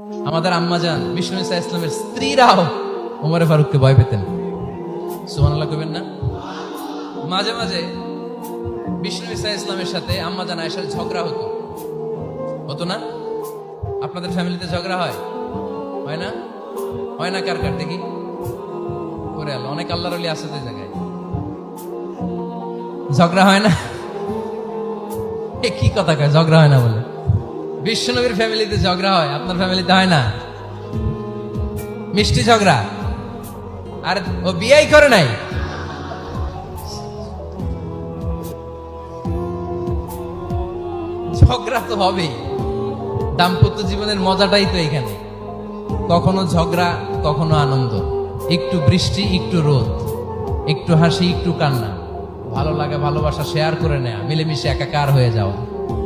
আমাদের আম্মাজান বিষ্ণু ঈসা ইসলামের স্ত্রীরাও ওমরে ফারুককে ভয় পেতেন। সুবহানাল্লাহ কইবেন না? মাঝে মাঝে বিষ্ণু ঈসা ইসলামের সাথে আম্মাজান আয়েশার ঝগড়া হতো, হতো না? আপনাদের ফ্যামিলিতে ঝগড়া হয়? হয় না? হয় না? কার কার দেখি করে আল্লাহ, অনেক আল্লাহর ওলি আছে তো জায়গায় ঝগড়া হয় না? এ কি কথা কয় ঝগড়া হয় না বলে? বিশ্বনবীর ফ্যামিলিতে ঝগড়া হয়, আপনার ফ্যামিলিতে হয় না? মিষ্টি ঝগড়া। আর ও বিয়েই করে নাই। ঝগড়া তো হবেই, দাম্পত্য জীবনের মজাটাই তো এখানে। কখনো ঝগড়া, কখনো আনন্দ, একটু বৃষ্টি, একটু রোদ, একটু হাসি, একটু কান্না, ভালো লাগা ভালোবাসা শেয়ার করে নেয়া, মিলেমিশে একাকার হয়ে যাওয়া,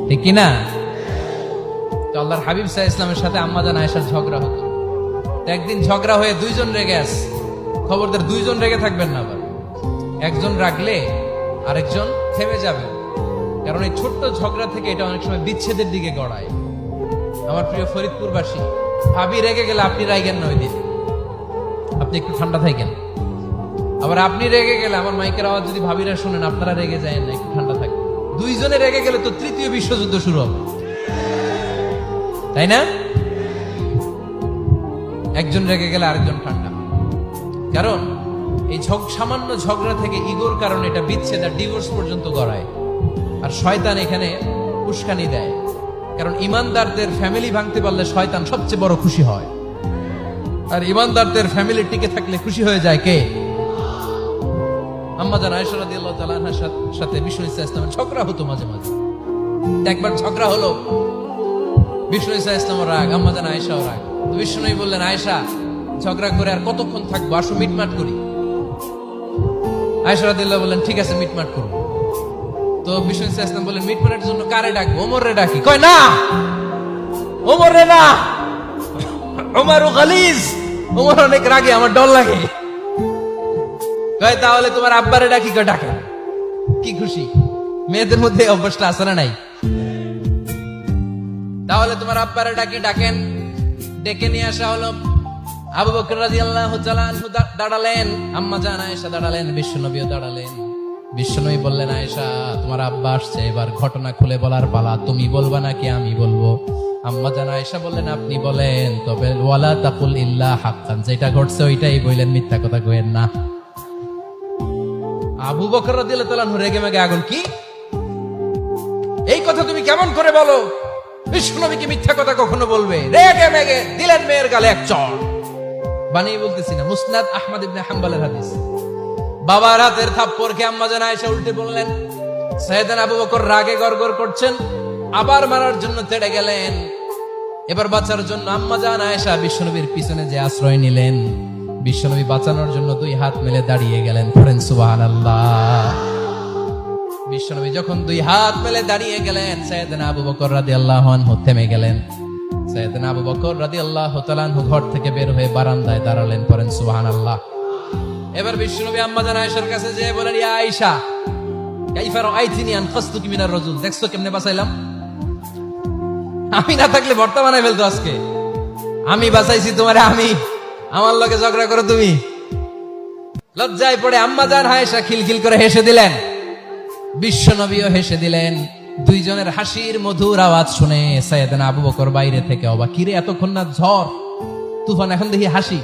ঠিক কিনা? তো আল্লাহর হাবিব সাল্লাল্লাহু আলাইহি ইসলামের সাথে আম্মাজান আয়েশার ঝগড়া হতো। তো একদিন ঝগড়া হয়ে দুইজন রেগে আছে। খবরদার দুইজন রেগে থাকবেন না, আবার একজন রাগলে আরেকজন থেমে যাবে, কারণ এই ছোট্ট ঝগড়া থেকে এটা অনেক সময় বিচ্ছেদের দিকে গড়ায়। আমার প্রিয় ফরিদপুরবাসী, ভাবি রেগে গেলে আপনি রাগেন না, ওই দিন আপনি একটু ঠান্ডা থাকেন। আবার আপনি রেগে গেলে, আমার মাইকের আওয়াজ যদি ভাবিরা শুনেন, আপনারা রেগে যায় না, একটু ঠান্ডা থাকেন। দুইজনে রেগে গেলে তো তৃতীয় বিশ্বযুদ্ধ শুরু হবে, তাই না? একজন রেগে গেলে আরেকজন ঠান্ডা, কারণ এই সামান্য ঝগড়া থেকে ইগোর কারণে এটা বিচ্ছেদ আর ডিভোর্স পর্যন্ত গড়ায়। আর শয়তান এখানে উস্কানি দেয়, কারণ ইমানদারদের ফ্যামিলি ভাঙতে পারলে শয়তান সবচেয়ে বড় খুশি হয়, আর ইমানদারদের ফ্যামিলি টিকে থাকলে খুশি হয়ে যায় কে? আম্মাজান আয়েশা রাদিয়াল্লাহু তাআলা আনহার সাথে বিষ্ণু ঈসা ইসলামের ঝগড়া হতো মাঝে মাঝে। একবার ঝগড়া হলো, বিষ্ণু ঈসা ইসলামের রাগ, আম্মাজান আয়েশাও রাগ। তো বিষ্ণুই বললেন, আয়েশা, ঝগড়া করে আর কতক্ষণ থাকবো, আসো মিটমাট করি। আয়েশা রাদিয়াল্লাহু বললেন, ঠিক আছে মিটমাট করবো। তো বিষ্ণু ঈসা ইসলাম বললেন, মিটমাটের জন্য কারে ডাকবো? ওমরে ডাকি। কয় না, ওমরে না, ওমর গালিজ, ওমর অনেক রাগে, আমার ডর লাগে। কয় তাহলে তোমার আব্বারে ডাকি। কয় ডাকেন। কি খুশি, মেয়েদের মধ্যে অভ্যাসটা আছে না নাই? তাহলে তোমার আব্বারে ডাকি। ডাকেন। ডেকে নিয়ে আসা হলো। আবু বকর রাদিয়াল্লাহু তাআলা আনহু দাঁড়ালেন, আম্মাজান আয়েশা দাঁড়ালেন, বিশ্বনবীও দাঁড়ালেন। বিশ্বনবী বললেন, আয়েশা, তোমার আব্বা আসছে, এবার ঘটনা খুলে বলার পালা। তুমি বলবা নাকি আমি বলবো? আম্মাজান আয়েশা বললেন, আপনি বলেন, তবে ওয়ালা তাকুল ইল্লা হাক্কান, যেটা ঘটছে ওইটাই বললেন, মিথ্যা কথা কইেন না। আবু বকর রাদিয়াল্লাহু তাআলা আনহু রেগে মেগে আগুন। কি এই কথা তুমি কেমন করে বলো? বিশ্বনবী কি মিথ্যা কথা কখনো বলবে? রেগে মেগে দিলেন মেয়ের গালে এক চড়। বানিয়ে বলতেছি না, মুসনাদ আহমদ ইবনে হাম্বলের হাদিস। বাবার হাতের থাপ্পড় খেয়ে আম্মাজান আয়েশা উল্টে বললেন। সাইয়েদনা আবু বকর রাগে গড়গড় করছেন, আবার মারার জন্য তেড়ে গেলেন। এবার বাঁচার জন্য আম্মাজান আয়েশা বিশ্বনবীর পিছনে যে আশ্রয় নিলেন, বিশ্বনবী বাঁচানোর জন্য দুই হাত মেলে দাঁড়িয়ে গেলেন। পড়েন সুবহানাল্লাহ। বিশ্বনবী যখন দুই হাত মেলে দাঁড়িয়ে গেলেন, সাইয়েদনা আবু বকর রাদিয়াল্লাহু আনহু থেমে গেলেন। সাইয়েদনা আবু বকর রাদিয়াল্লাহু তাআলা আনহু ঘর থেকে বের হয়ে বারান্দায় দাঁড়ালেন। পড়েন সুবহানাল্লাহ। এবার বিশ্বনবী আম্মাজান আয়েশার কাছে যেয়ে বলেন, ইয়া আয়েশা, কাইফা রাআইতিনি আনকাসতুকি মিনার রাজুল, দেখছো কেমনে বাঁচাইলাম? আমি না থাকলে ভর্তা বানাই ফেলতো আজকে। আমি বাঁচাইছি তোমারে, আমি, আমার লগে ঝগড়া করো তুমি। লজ্জায় পড়ে আম্মাজান আয়েশা খিলখিল করে হেসে দিলেন, বিশ্বনবীও হেসে দিলেন। দুইজনের হাসির মধুর আওয়াজ শুনে সাইয়েদনা আবু বকর বাইরে থেকে অবাক, কিরে এতক্ষণ না ঝড় তুফান, এখন দেখি হাসি।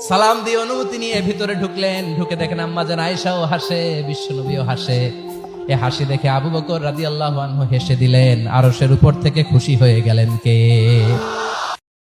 সালাম দিয়ে অনুমতি নিয়ে ভিতরে ঢুকলেন। ঢুকে দেখেন আম্মাজান আয়েশাও হাসে, বিশ্বনবীও হাসে। এ হাসি দেখে আবু বকর রাদিয়াল্লাহু আনহু হেসে দিলেন। আরশের উপর থেকে খুশি হয়ে গেলেন কে?